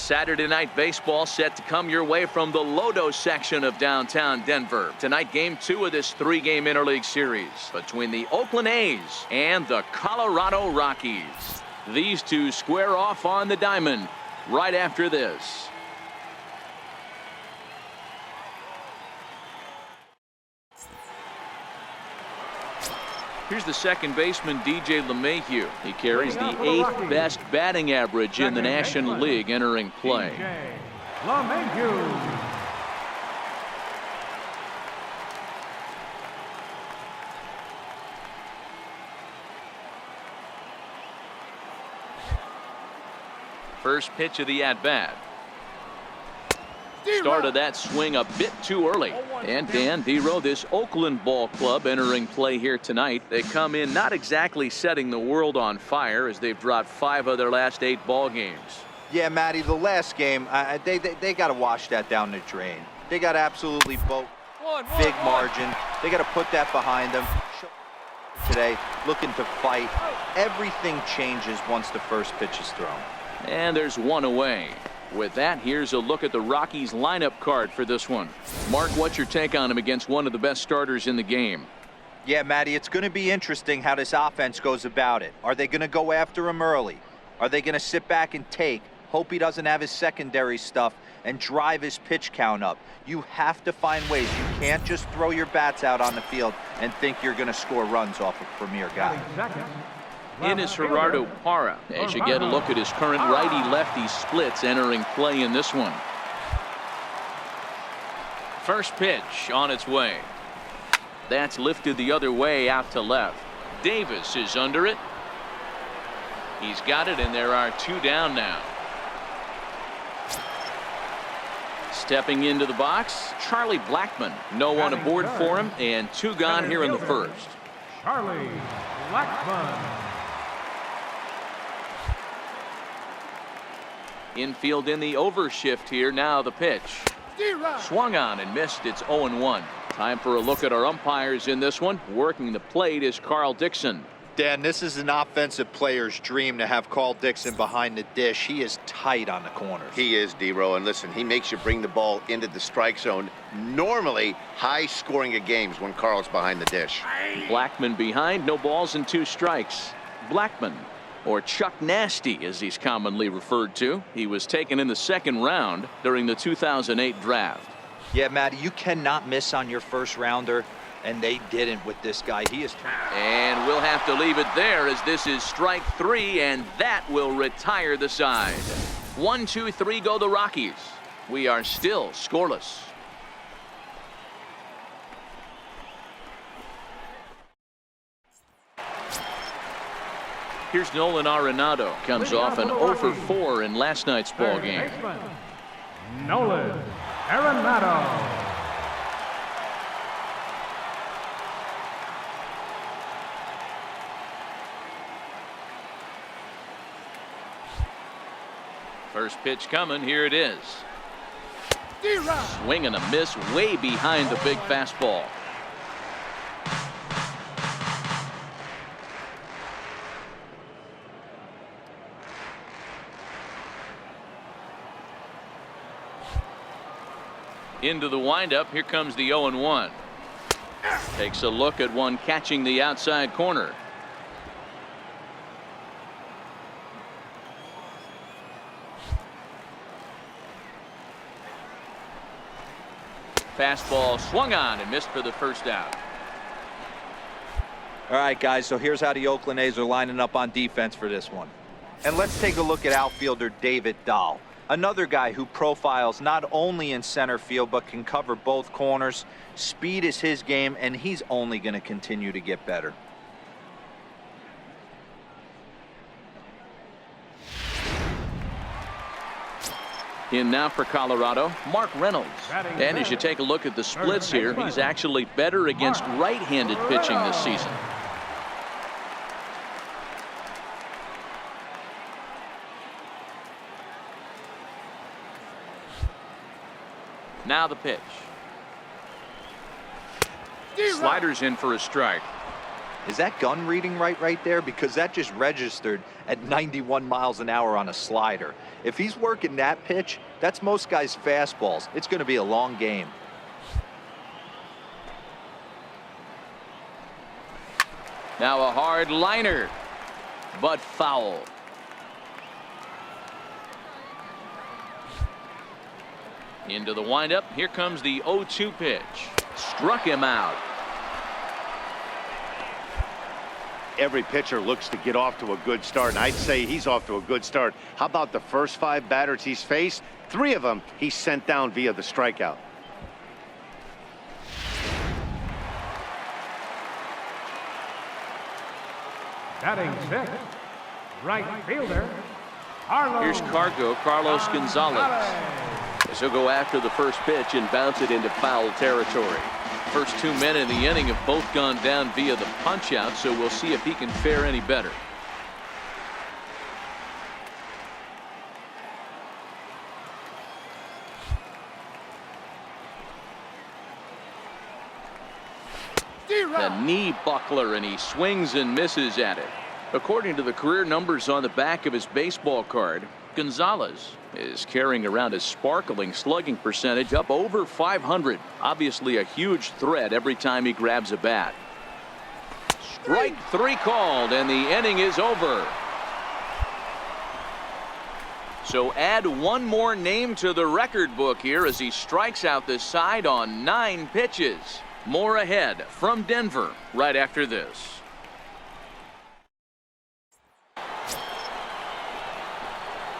Saturday night baseball set to come your way from the Lodo section of downtown Denver. Tonight, game 2 of this 3-game interleague series between the Oakland A's and the Colorado Rockies. These two square off on the diamond right after this. Here's the second baseman, DJ LeMahieu. He carries the 8th best batting average in the National League entering play. First pitch of the at-bat. Started that swing a bit too early. And Dan Dero, this Oakland ball club entering play here tonight. They come in not exactly setting the world on fire as they've dropped 5 of their last 8 ball games. Yeah, Matty, the last game, they got to wash that down the drain. They got absolutely big margin. They got to put that behind them. Today, looking to fight. Everything changes once the first pitch is thrown. And there's one away. With that, here's a look at the Rockies lineup card for this one. Mark, what's your take on him against one of the best starters in the game? Yeah, Matty, it's going to be interesting how this offense goes about it. Are they going to go after him early? Are they going to sit back and hope he doesn't have his secondary stuff, and drive his pitch count up? You have to find ways. You can't just throw your bats out on the field and think you're going to score runs off a premier guy. In is Gerardo Parra as you get a look at his current righty-lefty splits entering play in this one. First pitch on its way. That's lifted the other way out to left. Davis is under it. He's got it, and there are 2 down now. Stepping into the box, Charlie Blackmon. No one aboard for him, and 2 gone here in the first. Charlie Blackmon. Infield in the overshift here. Now the pitch. Swung on and missed. It's 0-1. Time for a look at our umpires in this one. Working the plate is Carl Dixon. Dan, this is an offensive player's dream to have Carl Dixon behind the dish. He is tight on the corners. He is, Dero, and listen, he makes you bring the ball into the strike zone. Normally high scoring of games when Carl's behind the dish. Blackmon behind, no balls and 2 strikes. Blackmon, or Chuck Nasty as he's commonly referred to. He was taken in the 2nd round during the 2008 draft. Yeah, Matty, you cannot miss on your first rounder, and they didn't with this guy. He is. And we'll have to leave it there as this is strike 3, and that will retire the side. 1, 2, 3 go the Rockies. We are still scoreless. Here's Nolan Arenado. Comes off an 0 for 4 in last night's ball game. Nolan Arenado. First pitch coming. Here it is. Swing and a miss way behind the big fastball. Into the windup. Here comes the 0-1. Takes a look at one catching the outside corner. Fastball swung on and missed for the first out. All right, guys, so here's how the Oakland A's are lining up on defense for this one. And let's take a look at outfielder David Dahl. Another guy who profiles not only in center field but can cover both corners. Speed is his game, and he's only going to continue to get better. In now for Colorado, Mark Reynolds. And as you take a look at the splits here, he's actually better against right-handed pitching this season. Now the pitch. Sliders in for a strike. Is that gun reading right there? Because that just registered at 91 miles an hour on a slider. If he's working that pitch, that's most guys' fastballs. It's going to be a long game. Now a hard liner, but foul. Into the windup. Here comes the 0-2 pitch. Struck him out. Every pitcher looks to get off to a good start, and I'd say he's off to a good start. How about the first 5 batters he's faced? 3 of them he sent down via the strikeout. Batting 6th, right fielder, Here's Carlos Gonzalez. As he'll go after the first pitch and bounce it into foul territory. First 2 men in the inning have both gone down via the punch out, so we'll see if he can fare any better. The knee buckler, and he swings and misses at it. According to the career numbers on the back of his baseball card, Gonzalez is carrying around a sparkling slugging percentage up over 500. Obviously a huge threat every time he grabs a bat. Strike 3 called, and the inning is over. So add one more name to the record book here as he strikes out the side on 9 pitches. More ahead from Denver right after this.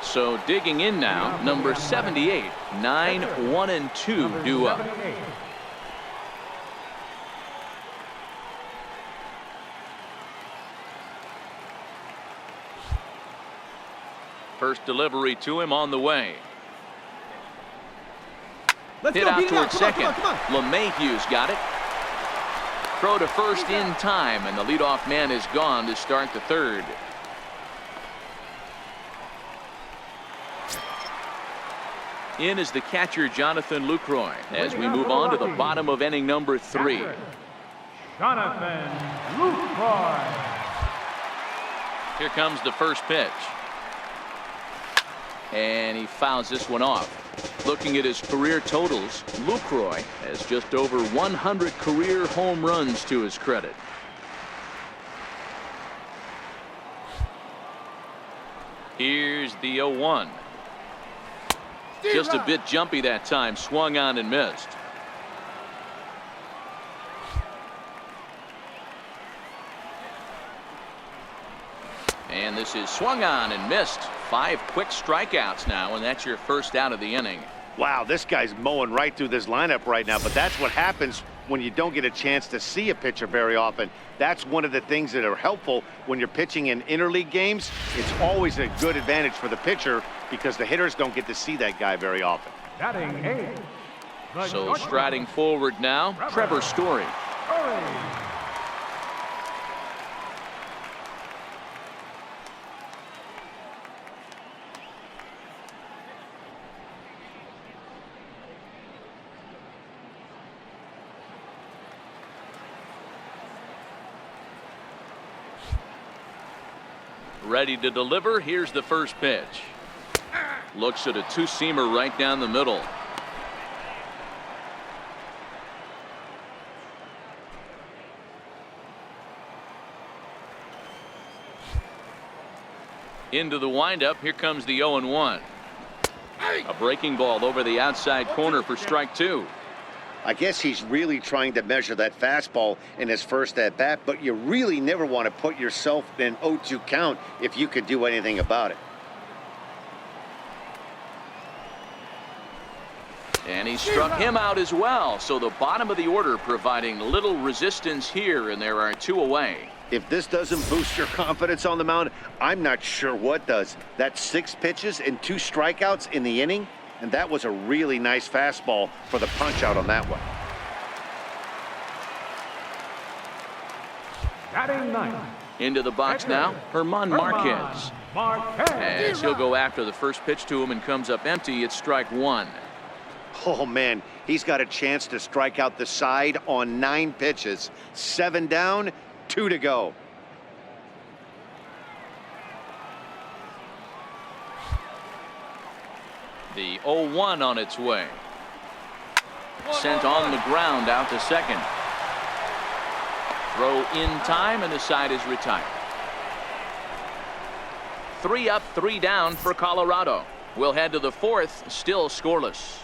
So digging in now, number 78, 9-1-2 due up. First delivery to him on the way. Hit out towards second. LeMahieu's got it. Throw to first in time, and the leadoff man is gone to start the third. In is the catcher, Jonathan Lucroy, as we move on to the bottom of inning number 3. Jonathan Lucroy. Here comes the first pitch. And he fouls this one off. Looking at his career totals, Lucroy has just over 100 career home runs to his credit. Here's the 0-1. Just a bit jumpy that time, swung on and missed. And this is swung on and missed. 5 quick strikeouts now, and that's your first out of the inning. Wow, this guy's mowing right through this lineup right now, but that's what happens when you don't get a chance to see a pitcher very often. That's one of the things that are helpful when you're pitching in interleague games. It's always a good advantage for the pitcher because the hitters don't get to see that guy very often. Batting 8. So striding forward now, Trevor Story. Ready to deliver. Here's the first pitch. Looks at a 2-seamer right down the middle. Into the windup. Here comes the 0-1. A breaking ball over the outside corner for strike 2. I guess he's really trying to measure that fastball in his first at bat, but you really never want to put yourself in an 0-2 count if you could do anything about it. And he struck him out as well. So the bottom of the order providing little resistance here, and there are 2 away. If this doesn't boost your confidence on the mound, I'm not sure what does. That's 6 pitches and 2 strikeouts in the inning, and that was a really nice fastball for the punch out on that one. Batting 9. Into the box now, German Marquez. As he'll go after the first pitch to him and comes up empty. It's strike 1. Oh, man, he's got a chance to strike out the side on 9 pitches. 7 down, 2 to go. The 0-1 on its way. Sent on the ground out to second. Throw in time, and the side is retired. 3 up, 3 down for Colorado. We'll head to the 4th, still scoreless.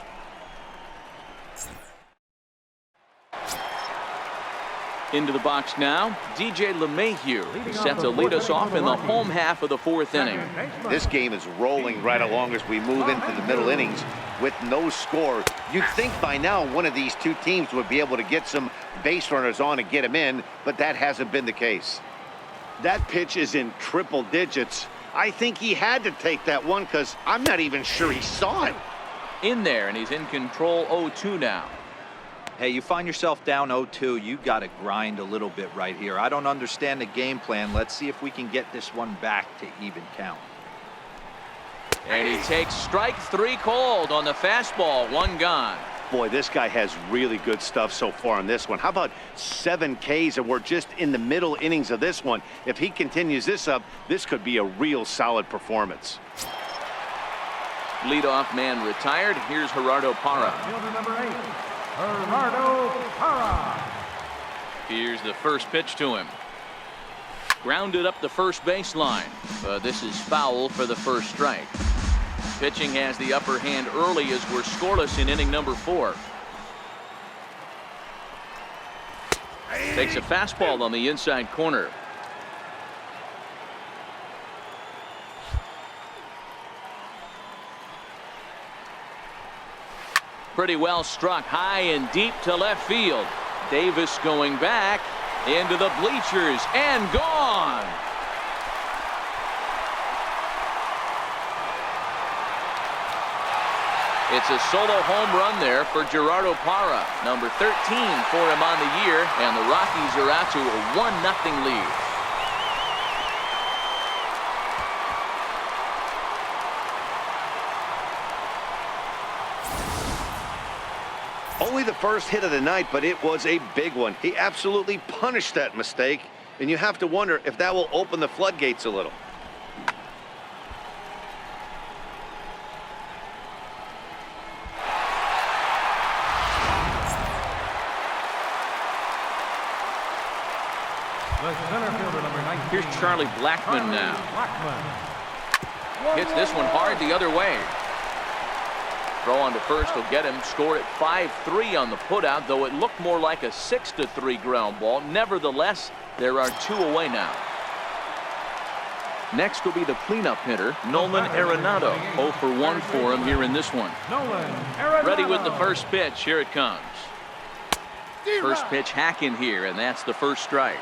Into the box now, DJ LeMahieu set to lead us off in the home half of the 4th inning. This game is rolling right along as we move into the middle innings with no score. You'd think by now one of these two teams would be able to get some base runners on and get them in, but that hasn't been the case. That pitch is in triple digits. I think he had to take that one because I'm not even sure he saw it. In there, and he's in control. 0-2 now. Hey, you find yourself down 0-2, you got to grind a little bit right here. I don't understand the game plan. Let's see if we can get this one back to even count. And he takes strike 3 cold on the fastball. 1 gone. Boy, this guy has really good stuff so far on this one. How about 7 Ks, and we're just in the middle innings of this one. If he continues this up, this could be a real solid performance. Leadoff man retired. Here's Gerardo Parra. Fielder number 8, Gerardo Parra. Here's the first pitch to him. Grounded up the first baseline. This is foul for the first strike. Pitching has the upper hand early as we're scoreless in inning number 4. Takes a fastball on the inside corner. Pretty well struck high and deep to left field. Davis going back into the bleachers and gone. It's a solo home run there for Gerardo Parra, number 13 for him on the year, and the Rockies are out to a 1-0 lead. Only the first hit of the night, but it was a big one. He absolutely punished that mistake, and you have to wonder if that will open the floodgates a little. The center fielder number 19. Here's Charlie Blackmon now. Blackmon. Hits this one hard the other way. Throw on to first will get him. Scored at 5-3 on the putout, though it looked more like a 6-3 ground ball. Nevertheless, there are 2 away now. Next will be the cleanup hitter, Nolan Arenado. 0 for 1 for him here in this one. Nolan Arenado. Ready with the first pitch. Here it comes. First pitch hacking here, and that's the first strike.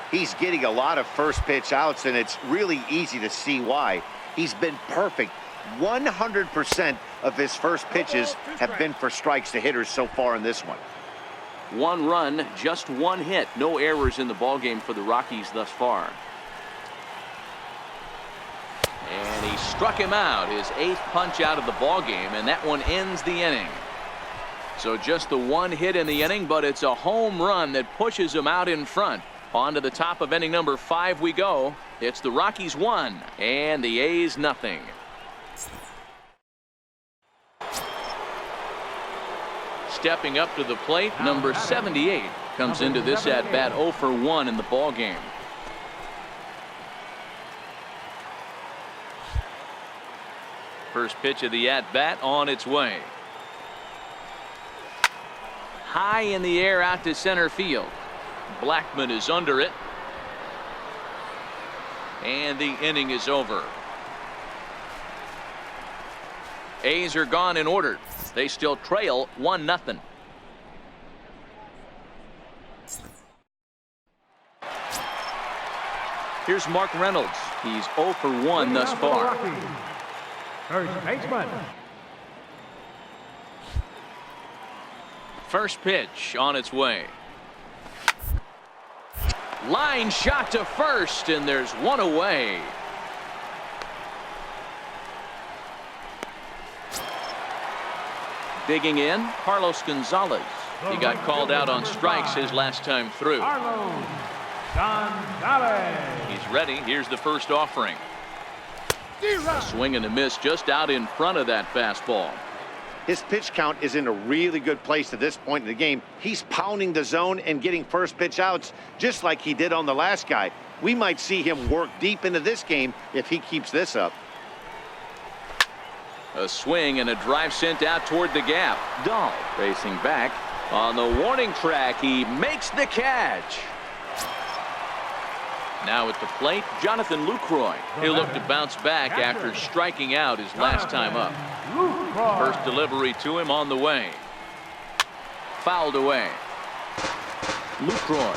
He's getting a lot of first pitch outs, and it's really easy to see why. He's been perfect. 100% of his first pitches have been for strikes to hitters so far in this one. 1 run, just 1 hit. No errors in the ballgame for the Rockies thus far. And he struck him out, his 8th punch out of the ballgame, and that one ends the inning. So just the 1 hit in the inning, but it's a home run that pushes him out in front. On to the top of inning number 5 we go. It's the Rockies 1 and the A's nothing. Stepping up to the plate, number 78 comes into this at bat 0 for 1 in the ball game. First pitch of the at bat on its way. High in the air out to center field. Blackmon is under it. And the inning is over. A's are gone in order. They still trail 1-0. Here's Mark Reynolds. He's 0 for 1 thus far. First baseman. First pitch on its way. Line shot to first, and there's 1 away. Digging in, Carlos Gonzalez. He got called out on strikes his last time through. Gonzalez. He's ready. Here's the first offering. A swing and a miss just out in front of that fastball. His pitch count is in a really good place at this point in the game. He's pounding the zone and getting first pitch outs just like he did on the last guy. We might see him work deep into this game if he keeps this up. A swing and a drive sent out toward the gap. Dahl racing back on the warning track. He makes the catch. Now at the plate, Jonathan Lucroy. He'll look to bounce back after striking out his last time up. First delivery to him on the way. Fouled away. Lucroy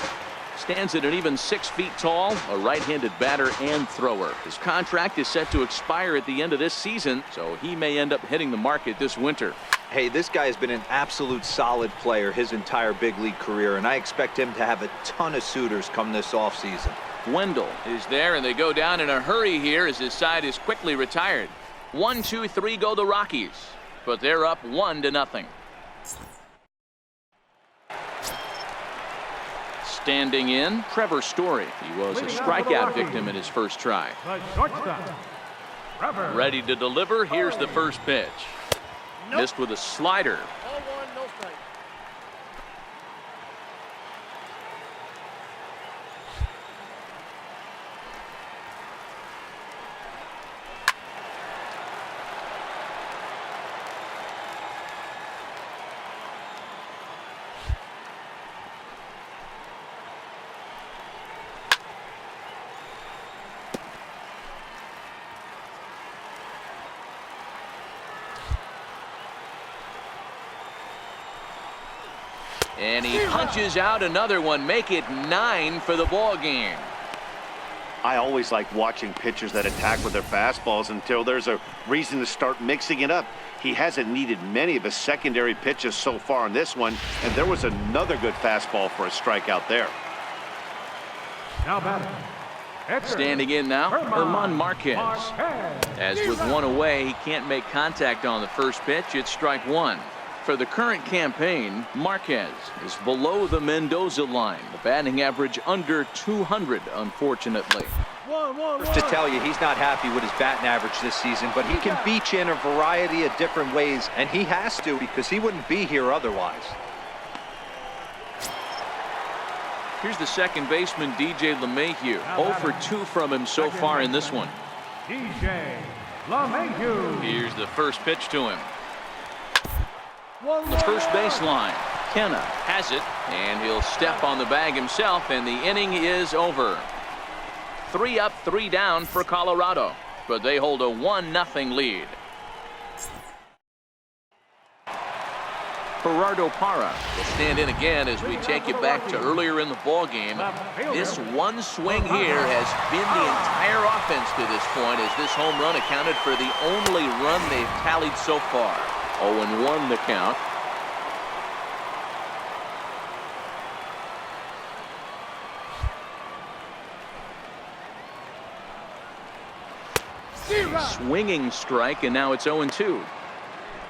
stands at an even 6 feet tall, a right-handed batter and thrower. His contract is set to expire at the end of this season, so he may end up hitting the market this winter. Hey, this guy has been an absolute solid player his entire big league career, and I expect him to have a ton of suitors come this offseason. Wendell is there, and they go down in a hurry here as his side is quickly retired. 1, 2, 3 go the Rockies, but they're up 1-0. Standing in, Trevor Story. He was a strikeout victim in his first try. The shortstop, Trevor. Ready to deliver. Here's the first pitch. Missed with a slider. And he punches out another one, make it 9 for the ball game. I always like watching pitchers that attack with their fastballs until there's a reason to start mixing it up. He hasn't needed many of his secondary pitches so far in this one, and there was another good fastball for a strikeout there. Now batting. Standing in now, Herman Marquez. As with one away, he can't make contact on the first pitch. It's strike one. For the current campaign, Marquez is below the Mendoza line. The batting average under 200, unfortunately. To tell you, he's not happy with his batting average this season, but he can beat you in a variety of different ways, and he has to because he wouldn't be here otherwise. Here's the second baseman, DJ LeMahieu. 0 for 2 from him so far in this one. DJ LeMahieu. Here's the first pitch to him. The first baseline. Kenna has it, and he'll step on the bag himself, and the inning is over. 3 up, 3 down for Colorado, but they hold a 1-0 lead. Gerardo Parra will stand in again as we take you back to earlier in the ball game. This one swing here has been the entire offense to this point, as this home run accounted for the only run they've tallied so far. 0-1 the count. Swinging strike, and now it's 0-2.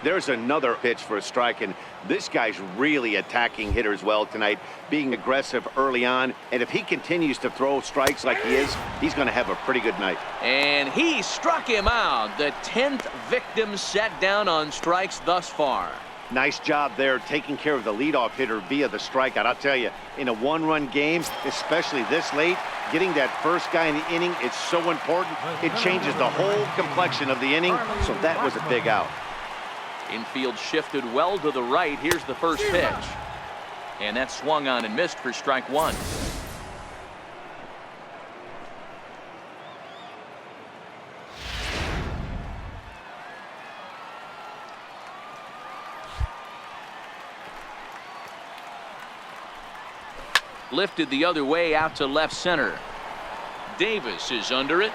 There's another pitch for a strike, and this guy's really attacking hitters well tonight, being aggressive early on, and if he continues to throw strikes like he is, he's going to have a pretty good night. And he struck him out. The 10th victim set down on strikes thus far. Nice job there taking care of the leadoff hitter via the strikeout. I'll tell you, in a one-run game, especially this late, getting that first guy in the inning is so important. It changes the whole complexion of the inning, so that was a big out. Infield shifted well to the right. Here's the first pitch. And that swung on and missed for strike one. Lifted the other way out to left center. Davis is under it.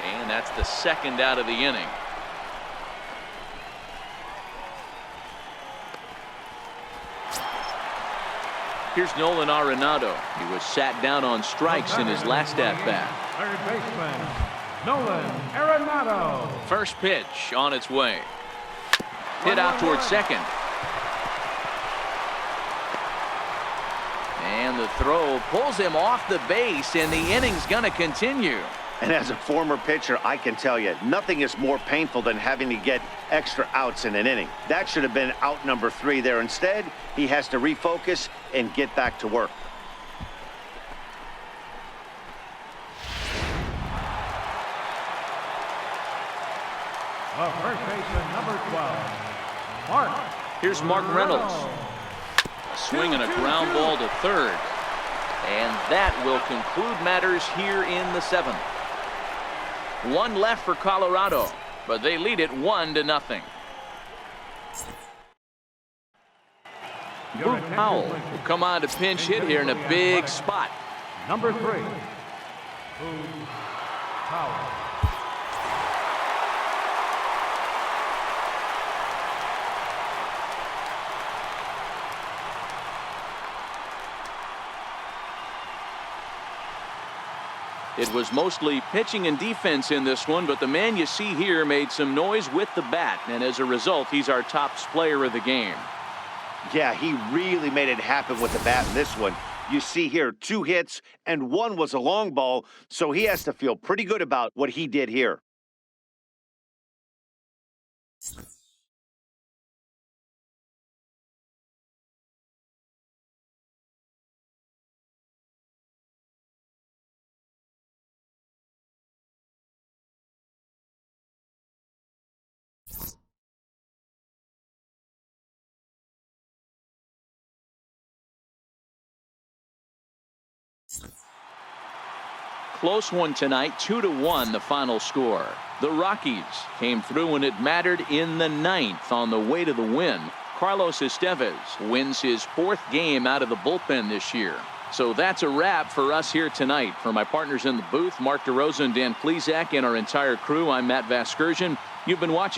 And that's the second out of the inning. Here's Nolan Arenado. He was sat down on strikes in his last at-bat. Third baseman, Nolan Arenado. First pitch on its way. Hit out towards second. And And the throw pulls him off the base, and the inning's going to continue. And as a former pitcher, I can tell you, nothing is more painful than having to get extra outs in an inning. That should have been out number 3 there. Instead, he has to refocus and get back to work. The first baseman, number 12, Mark. Here's Mark Reynolds. Swinging a ground ball to third. And that will conclude matters here in the 7th. 1 left for Colorado, but they lead it 1-0. Boot Powell will come on to pinch hit here in a big spot. Number 3, Boot Powell. It was mostly pitching and defense in this one, but the man you see here made some noise with the bat, and as a result, he's our top player of the game. Yeah, he really made it happen with the bat in this one. You see here 2 hits, and 1 was a long ball, so he has to feel pretty good about what he did here. Close one tonight, 2-1 the final score. The Rockies came through when it mattered in the 9th on the way to the win. Carlos Estevez wins his 4th game out of the bullpen this year. So that's a wrap for us here tonight. For my partners in the booth, Mark DeRosa and Dan Plesac, and our entire crew, I'm Matt Vasgersian. You've been watching